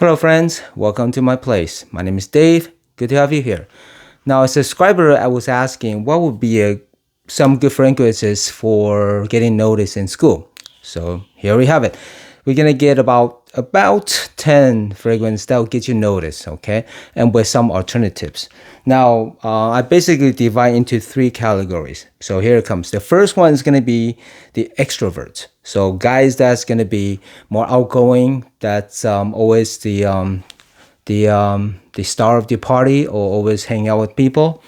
Hello friends, welcome to my place. My name is Dave. Good to have you here. Now, a subscriber I was asking what would be some good fragrances for getting noticed in school. So here we have it. We're gonna get about 10 fragrances that will get you noticed, okay? And with some alternatives. Now, I basically divide into 3 categories. So here it comes. The first one is gonna be the extroverts. So guys that's gonna be more outgoing. That's always the star of the party or always hang out with people,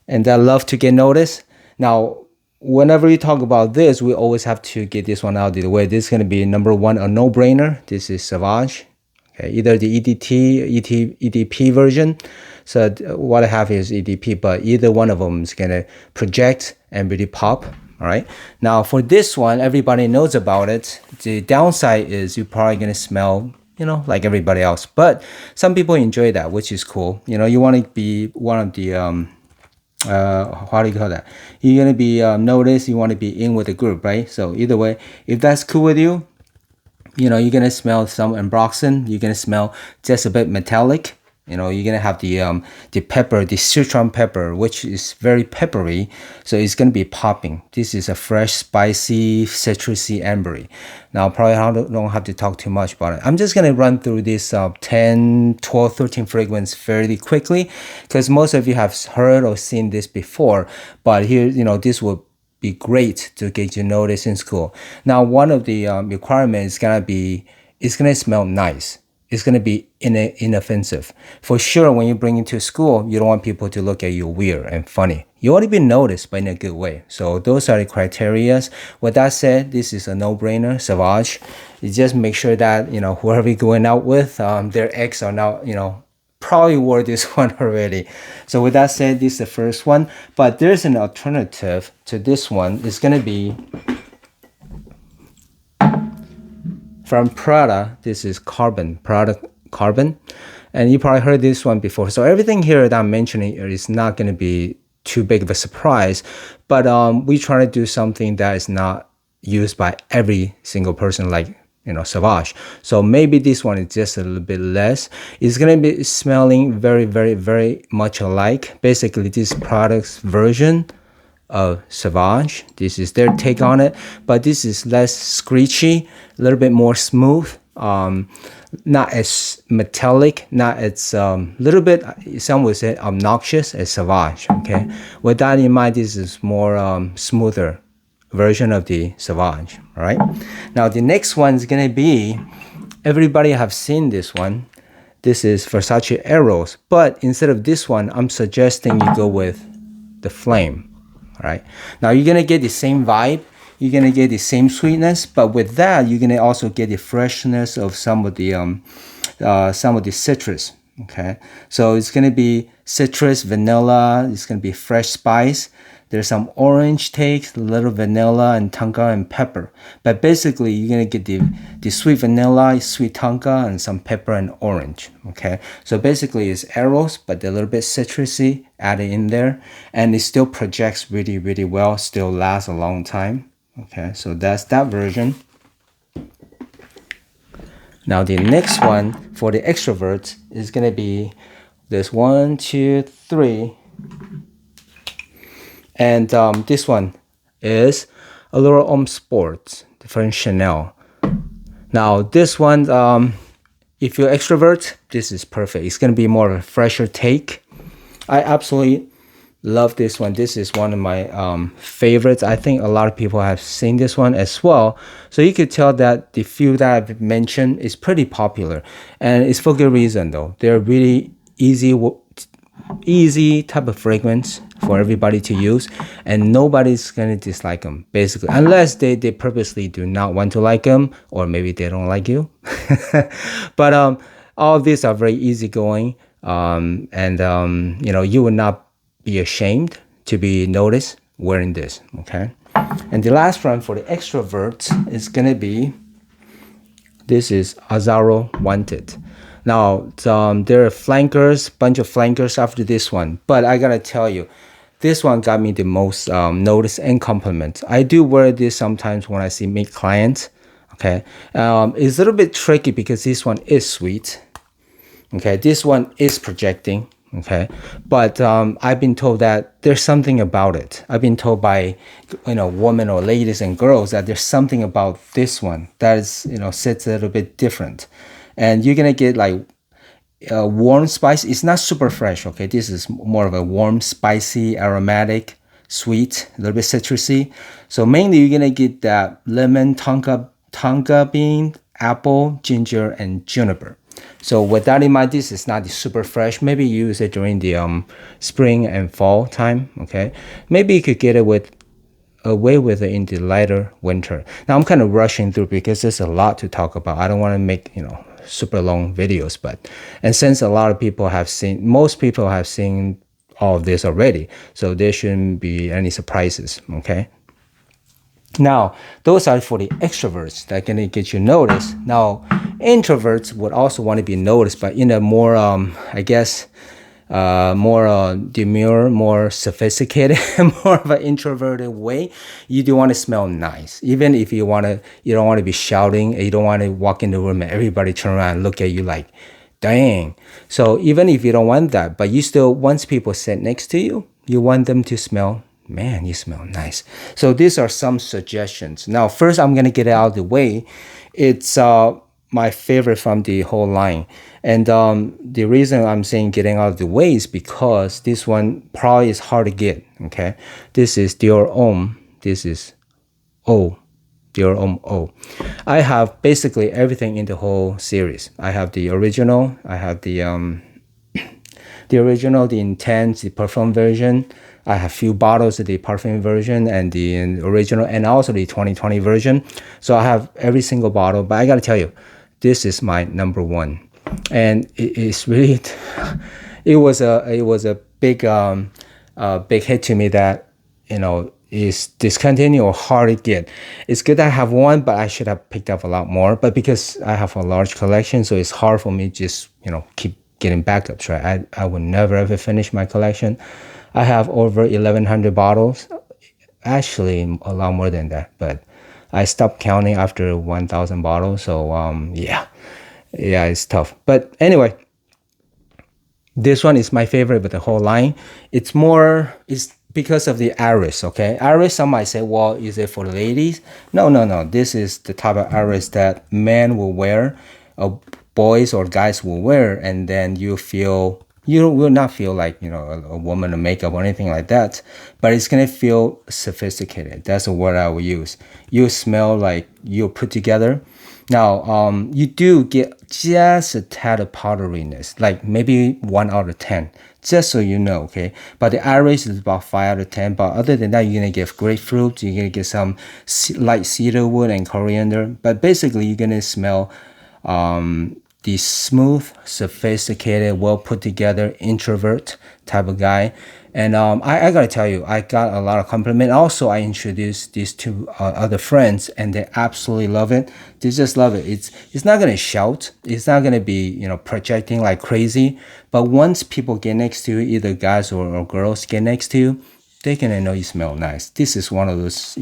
and that love to get noticed. Now, whenever we talk about this, we always have to get this one out of the way. This is going to be number one, a no-brainer. This is Sauvage. Okay, either the EDP version. So what I have is EDP, but either one of them is going to project and really pop. All right. Now for this one, everybody knows about it. The downside is you're probably going to smell, like everybody else. But some people enjoy that, which is cool. You want to be one of the how do you call that? You're gonna be noticed. You want to be in with the group, right? So either way, if that's cool with you, you're gonna smell some ambroxan. You're gonna smell just a bit metallic. You're gonna have the pepper, the citron pepper, which is very peppery, so it's gonna be popping. This is a fresh, spicy, citrusy, ambery. Now, probably I don't have to talk too much about it. I'm just gonna run through this 10, 12, 13 fragrance fairly quickly, because most of you have heard or seen this before. But here, this will be great to get you noticed in school. Now, one of the requirements is gonna be it's gonna smell nice. It's going to be inoffensive. For sure, when you bring it to school, you don't want people to look at you weird and funny. You want to be noticed, but in a good way. So those are the criteria. With that said, this is a no-brainer, Sauvage. You just make sure that, whoever you're going out with, their ex are now, probably wore this one already. So with that said, this is the first one. But there's an alternative to this one. It's going to be from Prada. This is Prada Carbon. And you probably heard this one before. So everything here that I'm mentioning is not going to be too big of a surprise. But we try to do something that is not used by every single person like, Sauvage. So maybe this one is just a little bit less. It's going to be smelling very, very, very much alike. Basically, this product's version of Sauvage. This is their take on it, but this is less screechy, a little bit more smooth, not as metallic, not as little bit, some would say obnoxious as Sauvage. Okay, with that in mind, this is more smoother version of the Sauvage. All right, now the next one is gonna be, everybody have seen this one. This is Versace Arrows, but instead of this one, I'm suggesting you go with the Flame. All right, now you're gonna get the same vibe, you're gonna get the same sweetness, but with that you're gonna also get the freshness of some of the citrus. Okay, so it's gonna be citrus, vanilla, it's gonna be fresh spice. There's some orange takes, a little vanilla and tonka and pepper. But basically, you're going to get the sweet vanilla, sweet tonka, and some pepper and orange. Okay, so basically it's arrows, but a little bit citrusy added in there. And it still projects really, really well, still lasts a long time. Okay, so that's that version. Now, the next one for the extroverts is going to be this 1, 2, 3. And this one is a little Homme Sports from Chanel. Now this one, if you're extrovert, this is perfect. It's going to be more of a fresher take. I absolutely love this one. This is one of my favorites. I think a lot of people have seen this one as well. So you could tell that the few that I've mentioned is pretty popular. And it's for good reason though. They're really easy type of fragrance for everybody to use, and nobody's gonna dislike them basically, unless they purposely do not want to like them, or maybe they don't like you. But all of these are very easygoing, and you will not be ashamed to be noticed wearing this. Okay, and the last one for the extroverts is gonna be, this is Azzaro Wanted. Now, there are bunch of flankers after this one, but I gotta tell you, this one got me the most notice and compliment. I do wear this sometimes when I meet clients. Okay, it's a little bit tricky because this one is sweet. Okay, this one is projecting. Okay, but I've been told that there's something about it. I've been told by, women or ladies and girls that there's something about this one that is, sits a little bit different, and you're gonna get like warm spice. It's not super fresh. Okay, this is more of a warm, spicy, aromatic, sweet, a little bit citrusy. So mainly you're gonna get that lemon, tonka bean, apple, ginger, and juniper. So with that in mind, this is not super fresh. Maybe use it during the spring and fall time. Okay, maybe you could get it with away with it in the lighter winter. Now I'm kind of rushing through because there's a lot to talk about. I don't want to make super long videos, but and since a lot of people have seen, most people have seen all of this already, so there shouldn't be any surprises. Okay. Now, those are for the extroverts that can get you noticed. Now, introverts would also want to be noticed, but in a more, I guess, more demure, more sophisticated, more of an introverted way. You do want to smell nice, even if you don't want to be shouting. You don't want to walk in the room and everybody turn around and look at you like, dang. So even if you don't want that, but you still, once people sit next to you, you want them to smell, man, you smell nice. So these are some suggestions. Now, first, I'm going to get it out of the way. It's my favorite from the whole line. And the reason I'm saying getting out of the way is because this one probably is hard to get. Okay. This is Dior Homme. This is O. Dior Homme O. I have basically everything in the whole series. I have the original. I have the original, the intense, the perfume version. I have few bottles of the perfume version and the original, and also the 2020 version. So I have every single bottle, but I gotta tell you, this is my number one, and it's really, it was a big big hit to me that is discontinued or hard to get. It's good that I have one, but I should have picked up a lot more. But because I have a large collection, so it's hard for me just keep getting backups. Right, I would never ever finish my collection. I have over 1,100 bottles, actually a lot more than that, but I stopped counting after 1,000 bottles. So yeah, it's tough. But anyway, this one is my favorite with the whole line. It's because of the iris. Okay, iris. Some might say, well, is it for the ladies? No. This is the type of iris that men will wear, boys or guys will wear, and then you will not feel like a woman of makeup or anything like that, but it's gonna feel sophisticated. That's the word I will use. You smell like you're put together. Now, you do get just a tad of powderiness, like maybe 1 out of 10, just so you know, okay? But the iris is about 5 out of 10. But other than that, you're gonna get grapefruit, you're gonna get some light cedar wood and coriander. But basically, you're gonna smell the smooth, sophisticated, well put together introvert type of guy. And I gotta tell you, I got a lot of compliment. Also, I introduced these two other friends, and they absolutely love it. They just love it. It's not gonna shout. It's not gonna be projecting like crazy. But once people get next to you, either guys or girls get next to you, they can know you smell nice. This is one of those,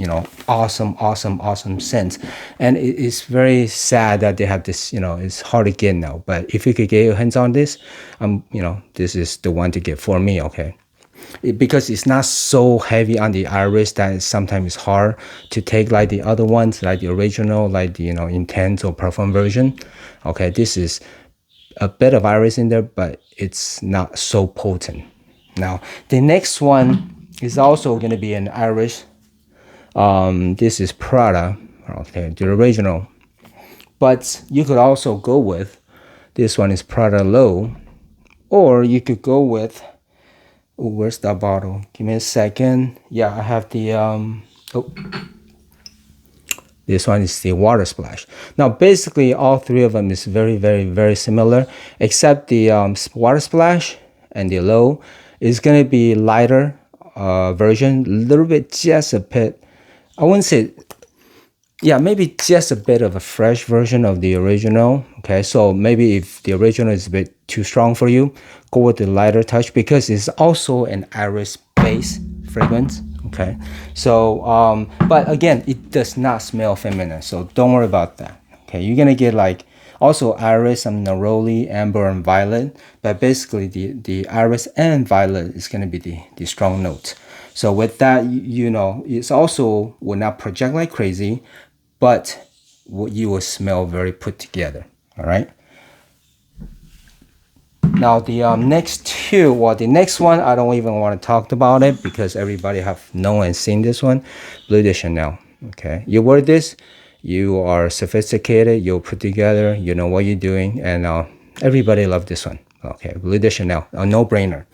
awesome scents. And it's very sad that they have this, it's hard to get now. But if you could get your hands on this, this is the one to get for me, okay? Because it's not so heavy on the iris that sometimes it's hard to take like the other ones, like the original, like the, intense or perfume version. Okay, this is a bit of iris in there, but it's not so potent. Now, the next one is also going to be an iris. This is Prada, okay, the original. But you could also go with, this one is Prada Low, or you could go with, where's that bottle? Give me a second. Yeah, I have the, this one is the Water Splash. Now, basically, all three of them is very, very, very similar, except the Water Splash and the Low is going to be lighter version, a little bit, just a bit, I wouldn't say, yeah, maybe just a bit of a fresh version of the original. Okay, so maybe if the original is a bit too strong for you, go with the lighter touch, because it's also an iris based fragrance. Okay, so but again, it does not smell feminine, so don't worry about that. Okay, you're gonna get like Also iris, some neroli, amber, and violet. But basically the iris and violet is going to be the strong note. So with that, you know, it's also will not project like crazy, but you will smell very put together. All right. Now the next two, well, the next one, I don't even want to talk about it because everybody have known and seen this one, Bleu de Chanel. Okay, you wear this, you are sophisticated, you'll put together, you know what you're doing, and everybody love this one. Okay, Bleu de Chanel, a no-brainer.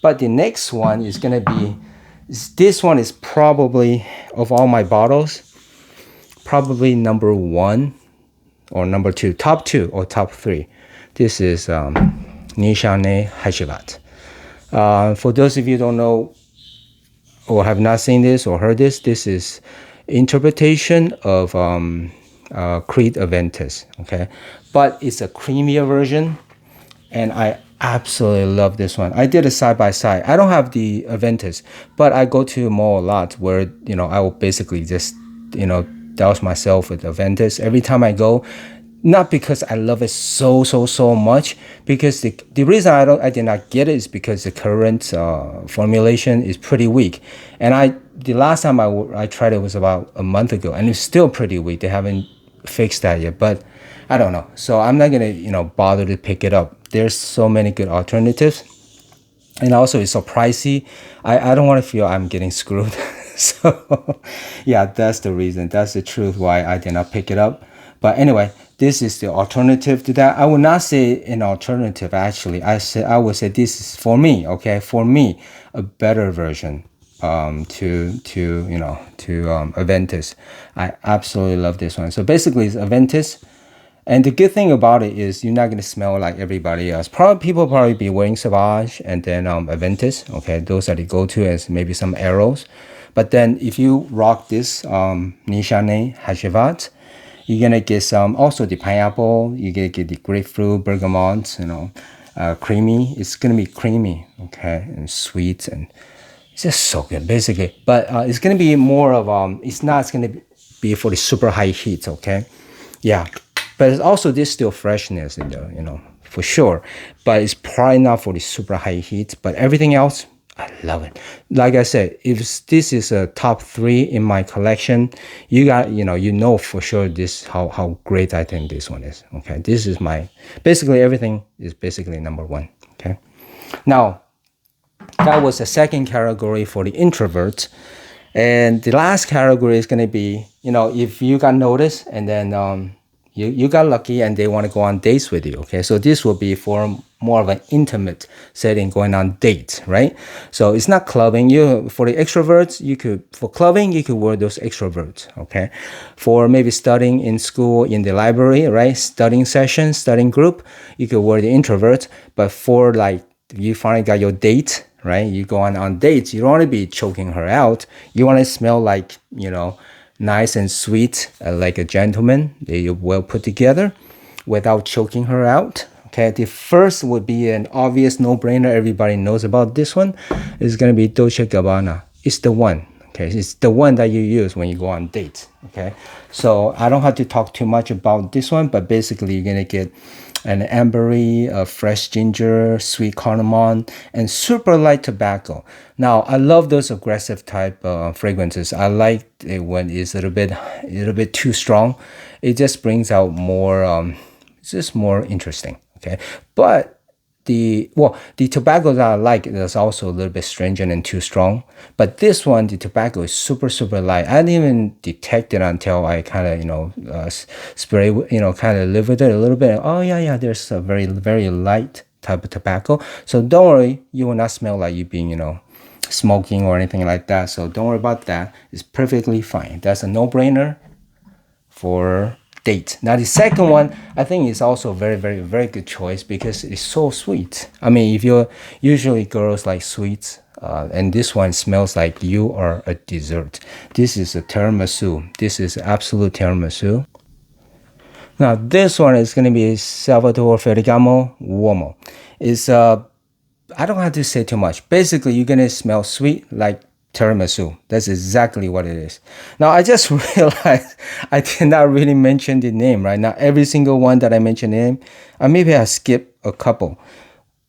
But the next one is gonna be, this one is probably, of all my bottles, probably number one or number two, top two or top three. This is Nishane Hashivat. For those of you who don't know or have not seen this or heard this, this is interpretation of Creed Aventus, okay? But it's a creamier version, and I absolutely love this one. I did a side by side. I don't have the Aventus, but I go to a mall a lot where, you know, I will basically just, you know, douse myself with Aventus every time I go. Not because I love it so much, because the reason I did not get it is because the current formulation is pretty weak, and the last time I tried it was about a month ago, and it's still pretty weak. They haven't fixed that yet, but I don't know. So I'm not gonna, you know, bother to pick it up. There's so many good alternatives, and also it's so pricey. I don't want to feel I'm getting screwed. So yeah, that's the reason. That's the truth why I did not pick it up. But anyway, this is the alternative to that. I would not say an alternative, actually. I would say this is, for me, okay, for me, a better version to Aventus. I absolutely love this one. So basically it's Aventus. And the good thing about it is you're not going to smell like everybody else. People probably be wearing Sauvage and then Aventus. Okay, those are the go-to, as maybe some Arrows. But then if you rock this Nishane Hashivat, you're gonna get some, also the pineapple, you're gonna get the grapefruit, bergamot, you know, creamy. It's gonna be creamy, okay, and sweet, and it's just so good, basically. But it's gonna be more of, it's not gonna be for the super high heat, okay? Yeah, but it's also this still freshness in there, you know, for sure. But it's probably not for the super high heat, but everything else, I love it. Like I said, if this is a top three in my collection, you know for sure this how great I think this one is. Okay, this is my, basically everything is basically number one. Okay, now that was the second category for the introverts, and the last category is going to be, you know, if you got noticed and then you got lucky and they want to go on dates with you. Okay, so this will be for more of an intimate setting, going on dates, right? So it's not clubbing. For the extroverts, for clubbing you could wear those extroverts. Okay, for maybe studying in school, in the library, right, studying session, studying group, you could wear the introverts. But for like, you finally got your date, right, you go on dates, you don't want to be choking her out. You want to smell like, you know, nice and sweet, like a gentleman. They're well put together without choking her out. Okay, the first would be an obvious no-brainer. Everybody knows about this one. It's going to be Dolce & Gabbana. It's the one. Okay, it's the one that you use when you go on dates. Okay, so I don't have to talk too much about this one, but basically you're going to get an ambery, a fresh ginger, sweet cardamom, and super light tobacco. Now, I love those aggressive type fragrances. I like it when it's a little bit too strong. It just brings out more. It's just more interesting. Okay, but the tobacco that I like is also a little bit stringent and too strong. But this one, the tobacco is super light. I didn't even detect it until I kind of, you know, spray, you know, kind of live with it a little bit. Oh yeah, there's a very light type of tobacco. So don't worry, you will not smell like you being, you know, smoking or anything like that. So don't worry about that. It's perfectly fine. That's a no-brainer for date. Now the second one, I think, is also very good choice because it's so sweet. I mean, if you're usually girls like sweets, and this one smells like you are a dessert. This is a tiramisu. This is absolute tiramisu. Now this one is going to be Salvador Ferigamo Uomo. It's I don't have to say too much. Basically, you're going to smell sweet like tiramisu. That's exactly what it is. Now, I just realized I did not really mention the name, right? Now, every single one that I mentioned name, maybe I skipped a couple.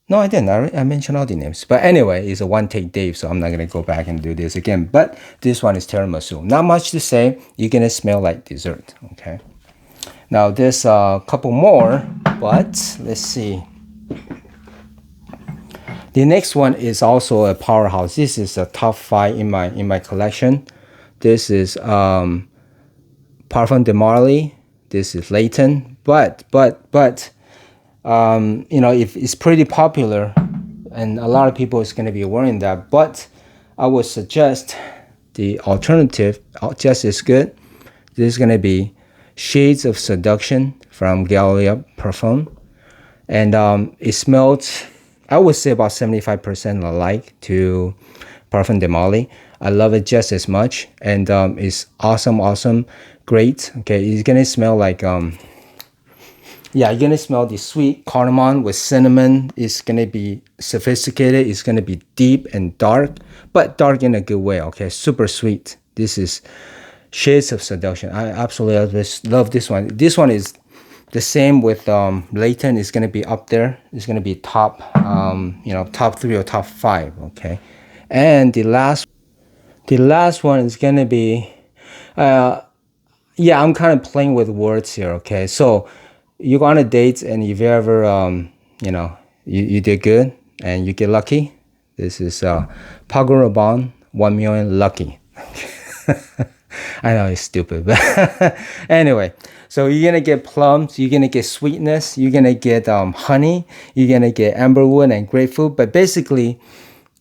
No, I didn't. I mentioned all the names. But anyway, it's a one-take Dave, so I'm not going to go back and do this again. But this one is tiramisu. Not much to say. You're going to smell like dessert, okay? Now, there's a couple more, but let's see. The next one is also a powerhouse. This is a top 5 in my collection. This is Parfum De Marley. This is Layton. But you know, if it's pretty popular, and a lot of people is going to be wearing that. But I would suggest the alternative, just as good. This is going to be Shades of Seduction from Galleria Parfum, and it smells, I would say, about 75% alike to Parfum de Marley. I love it just as much, and it's awesome, great. Okay, it's gonna smell like yeah, you're gonna smell the sweet cardamom with cinnamon. It's gonna be sophisticated. It's gonna be deep and dark, but dark in a good way. Okay, super sweet. This is Shades of Seduction. I absolutely love this one. This one is the same with Layton. Is going to be up there. It's going to be top, you know, top 3 or top 5. Okay, and the last one is going to be, yeah, I'm kind of playing with words here. Okay, so you go on a date, and if you ever, you know, you did good and you get lucky. This is Pago Rabanne 1 million lucky. I know it's stupid, but anyway, so you're gonna get plums, you're gonna get sweetness, you're gonna get honey, you're gonna get amberwood and grapefruit, but basically,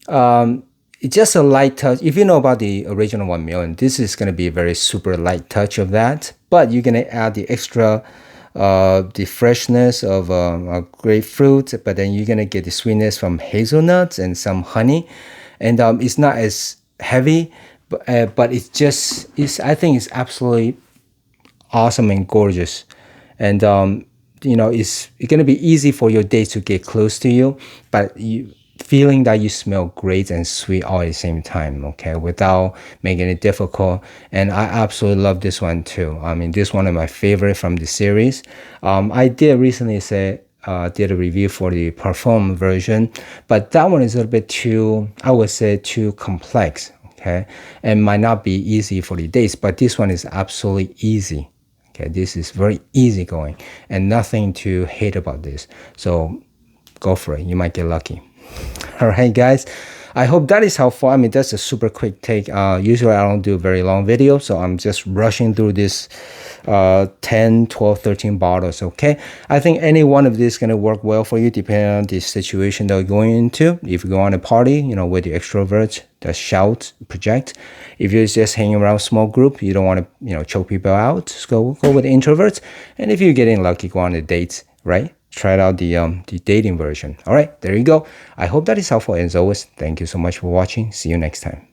it's just a light touch. If you know about the original 1 million, this is gonna be a very super light touch of that, but you're gonna add the extra, the freshness of grapefruit, but then you're gonna get the sweetness from hazelnuts and some honey, and it's not as heavy. But it's just, I think it's absolutely awesome and gorgeous, and you know, it's going to be easy for your date to get close to you, but you feeling that you smell great and sweet all at the same time, okay, without making it difficult. And I absolutely love this one too. I mean, this one of my favorite from the series. I did recently did a review for the Parfum version, but that one is a little bit too, I would say, too complex. Okay, and might not be easy for the dates, but this one is absolutely easy. Okay, this is very easy going, and nothing to hate about this. So go for it. You might get lucky. All right, guys. I hope that is helpful. I mean, that's a super quick take. Usually I don't do very long videos, so I'm just rushing through this 10, 12, 13 bottles, okay? I think any one of these is going to work well for you depending on the situation that you're going into. If you go on a party, you know, with the extroverts that shout, project. If you're just hanging around a small group, you don't want to, you know, choke people out, just go with the introverts. And if you're getting lucky, go on a date, right? Try out the dating version. All right, there you go. I hope that is helpful. As always, thank you so much for watching. See you next time.